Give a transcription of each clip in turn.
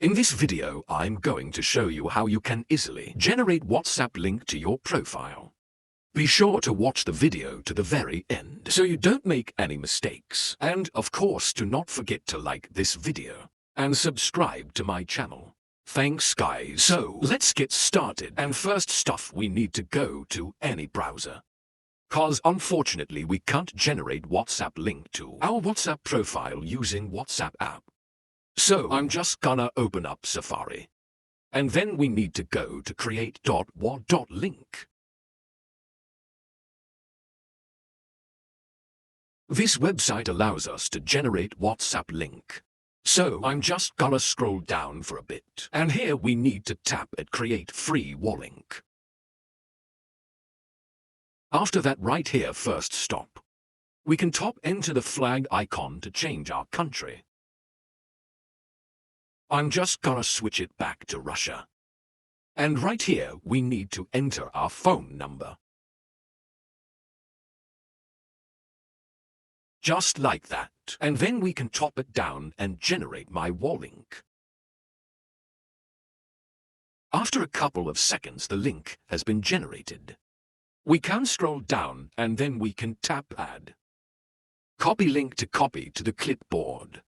In this video, I'm going to show you how you can easily generate WhatsApp link to your profile. Be sure to watch the video to the very end so you don't make any mistakes. And of course, do not forget to like this video and subscribe to my channel. Thanks guys. So let's get started. And first stuff, we need to go to any browser. Cause unfortunately we can't generate WhatsApp link to our WhatsApp profile using WhatsApp app. So I'm just gonna open up Safari. And then we need to go to create.what.link. This website allows us to generate WhatsApp link. So I'm just gonna scroll down for a bit. And here we need to tap at create free wall link. After that, right here, first stop. We can enter the flag icon to change our country. I'm just gonna switch it back to Russia. And right here, we need to enter our phone number. Just like that. And then we can top it down and generate my wall link. After a couple of seconds, the link has been generated. We can scroll down and then we can tap add. Copy link to copy to the clipboard.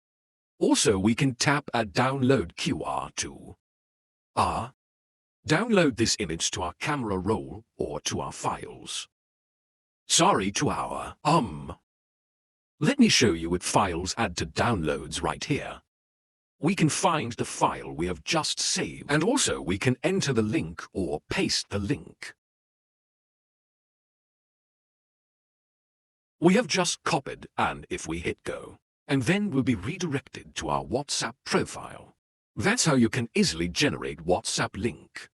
Also, we can tap add download QR to download this image to our camera roll or to our files. Sorry, to our Let me show you what files add to downloads right here. We can find the file we have just saved, and also we can enter the link or paste the link. We have just copied, and if we hit go, and then we'll be redirected to our WhatsApp profile. That's how you can easily generate WhatsApp link.